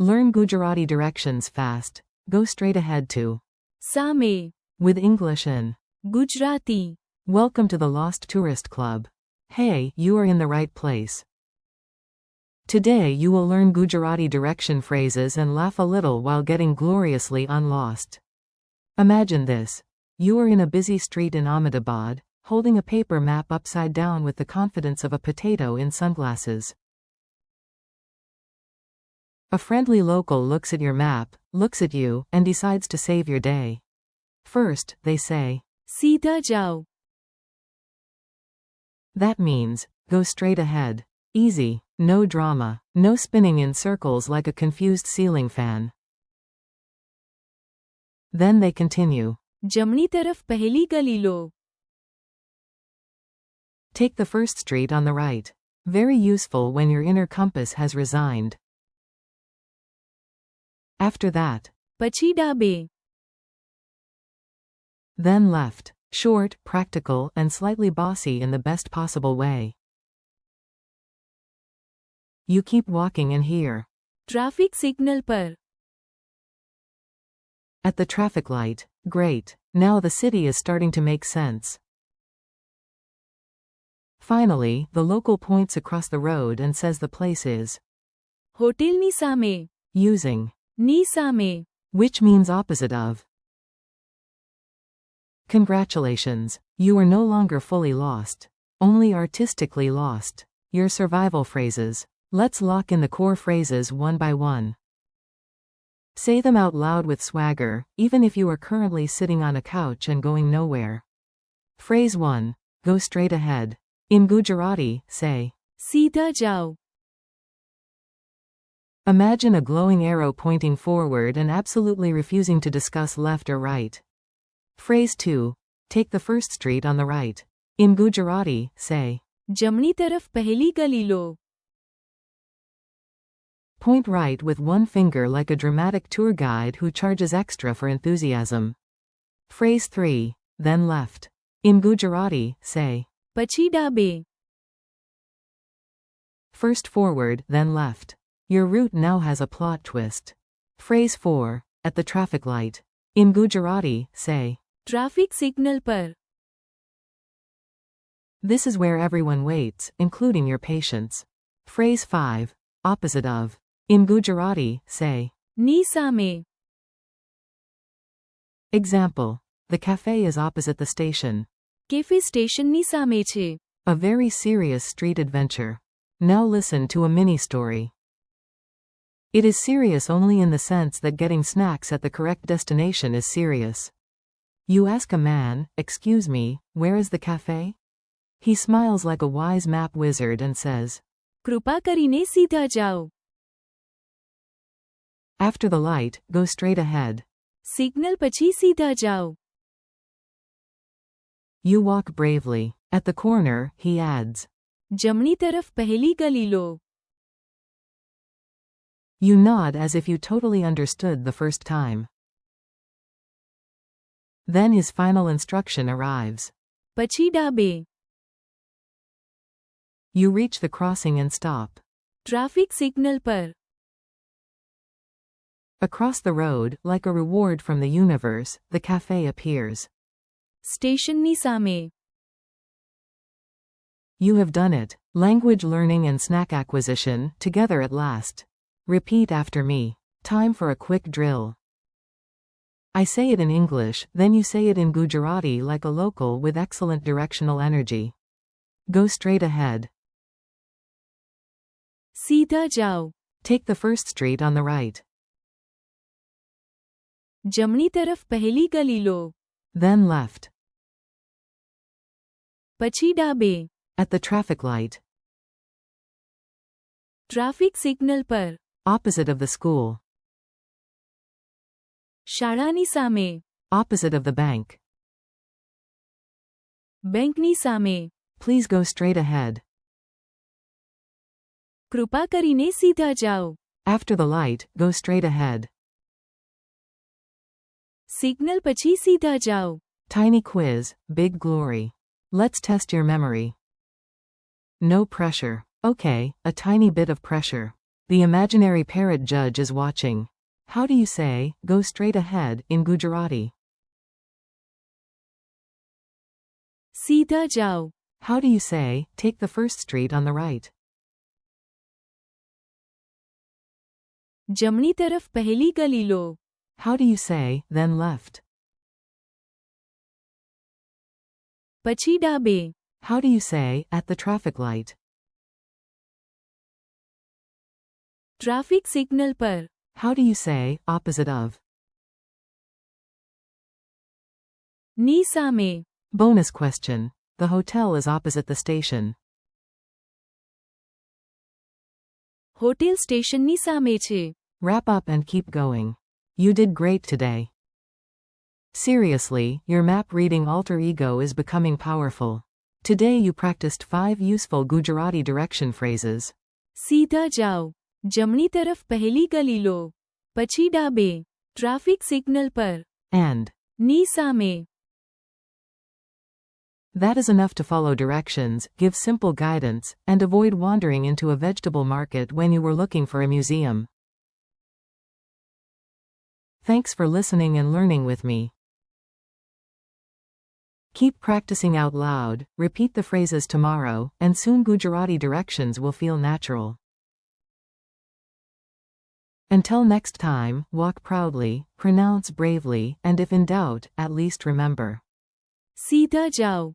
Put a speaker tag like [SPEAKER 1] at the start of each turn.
[SPEAKER 1] Learn Gujarati directions fast. Go straight ahead to
[SPEAKER 2] Same.
[SPEAKER 1] with English in
[SPEAKER 2] Gujarati.
[SPEAKER 1] Welcome to the Lost Tourist Club. Hey, you are in the right place. Today you will learn Gujarati direction phrases and laugh a little while getting gloriously unlost. Imagine this. You are in a busy street in Ahmedabad, holding a paper map upside down with the confidence of a potato in sunglasses. A friendly local looks at your map, looks at you, and decides to save your day. First, they say,
[SPEAKER 2] Seedha jao.
[SPEAKER 1] that means, go straight ahead. Easy, no drama, no spinning in circles like a confused ceiling fan. Then they continue.
[SPEAKER 2] जमनी तरफ पहली गली लो.
[SPEAKER 1] Take the first street on the right. Very useful when your inner compass has resigned. After that,
[SPEAKER 2] પછી ડાબે.
[SPEAKER 1] then left. Short, practical, and slightly bossy in the best possible way. You keep walking and here.
[SPEAKER 2] Traffic signal પર.
[SPEAKER 1] At the traffic light. Great. Now the city is starting to make sense. Finally, the local points across the road and says the place is
[SPEAKER 2] હોટેલની સામે.
[SPEAKER 1] using,
[SPEAKER 2] ની સામે.
[SPEAKER 1] which means opposite of. Congratulations. You are no longer fully lost. Only artistically lost. Your survival phrases. Let's lock in the core phrases one by one. Say them out loud with swagger, even if you are currently sitting on a couch and going nowhere. Phrase 1. Go straight ahead. In Gujarati, say,
[SPEAKER 2] સીધા જાઓ.
[SPEAKER 1] Imagine a glowing arrow pointing forward and absolutely refusing to discuss left or right. Phrase 2. Take the first street on the right. In Gujarati, say,
[SPEAKER 2] જમણી તરફ પહેલી ગલી લો.
[SPEAKER 1] Point right with one finger like a dramatic tour guide who charges extra for enthusiasm. Phrase 3. Then left. In Gujarati, say,
[SPEAKER 2] પછી ડાબે.
[SPEAKER 1] first forward, then left. Your route now has a plot twist. Phrase 4. At the traffic light. In Gujarati, say,
[SPEAKER 2] traffic signal પર.
[SPEAKER 1] this is where everyone waits, including your patients. Phrase 5. Opposite of. In Gujarati, say,
[SPEAKER 2] ની સામે.
[SPEAKER 1] Example. The cafe is opposite the station.
[SPEAKER 2] Cafe સ્ટેશનની સામે છે.
[SPEAKER 1] A very serious street adventure. Now listen to a mini story. It is serious only in the sense that getting snacks at the correct destination is serious. You ask a man, "Excuse me, where is the cafe?" He smiles like a wise map wizard and says,
[SPEAKER 2] કૃપા કરીને સીધા જાઓ.
[SPEAKER 1] after the light, go straight ahead.
[SPEAKER 2] Signal પછી સીધા જાઓ.
[SPEAKER 1] You walk bravely. At the corner, he adds.
[SPEAKER 2] જમણી તરફ પહેલી ગલી લો.
[SPEAKER 1] You nod as if you totally understood the first time. Then his final instruction arrives.
[SPEAKER 2] પછી ડાબે.
[SPEAKER 1] You reach the crossing and stop.
[SPEAKER 2] Traffic signal પર.
[SPEAKER 1] Across the road, like a reward from the universe, the cafe appears.
[SPEAKER 2] સ્ટેશનની સામે.
[SPEAKER 1] You have done it. Language learning and snack acquisition, together at last. Repeat after me. Time for a quick drill. I say it in English, then you say it in Gujarati like a local with excellent directional energy. Go straight ahead.
[SPEAKER 2] સીધા જાઓ.
[SPEAKER 1] Take the first street on the right.
[SPEAKER 2] જમણી તરફ પહેલી ગલી લો.
[SPEAKER 1] Then left.
[SPEAKER 2] પછી ડાબે.
[SPEAKER 1] At the traffic light.
[SPEAKER 2] Traffic signal પર.
[SPEAKER 1] Opposite of the school.
[SPEAKER 2] શાળાની સામે.
[SPEAKER 1] Opposite of the bank.
[SPEAKER 2] બેંકની સામે.
[SPEAKER 1] Please go straight ahead.
[SPEAKER 2] કૃપા કરીને સીધા જાઓ.
[SPEAKER 1] After the light, go straight ahead.
[SPEAKER 2] Signal પછી સીધા જાઓ.
[SPEAKER 1] Tiny quiz, big glory. Let's test your memory. No pressure. Okay, a tiny bit of pressure. The imaginary parrot judge is watching. How do you say, go straight ahead, in Gujarati?
[SPEAKER 2] सीधा जाओ.
[SPEAKER 1] How do you say, take the first street on the right?
[SPEAKER 2] जमनी तरफ पहली गली लो.
[SPEAKER 1] How do you say, then left?
[SPEAKER 2] પછી ડાબે.
[SPEAKER 1] How do you say, at the traffic light?
[SPEAKER 2] Traffic signal પર.
[SPEAKER 1] How do you say, opposite of?
[SPEAKER 2] ની સામે.
[SPEAKER 1] Bonus question. The hotel is opposite the station.
[SPEAKER 2] Hotel સ્ટેશનની સામે છે.
[SPEAKER 1] Wrap up and keep going. You did great today. Seriously, your map reading alter ego is becoming powerful. Today you practiced 5 useful Gujarati direction phrases.
[SPEAKER 2] सीधा जाओ. જમણી તરફ પહેલી ગલી લો. પછી ડાબે. ટ્રાફિક સિગ્નલ પર.
[SPEAKER 1] And
[SPEAKER 2] ની સામે.
[SPEAKER 1] that is enough to follow directions, give simple guidance, and avoid wandering into a vegetable market when you were looking for a museum. Thanks for listening and learning with me. Keep practicing out loud, repeat the phrases tomorrow, and soon Gujarati directions will feel natural. Until next time, walk proudly, pronounce bravely, and if in doubt, at least remember.
[SPEAKER 2] सीधा जाओ.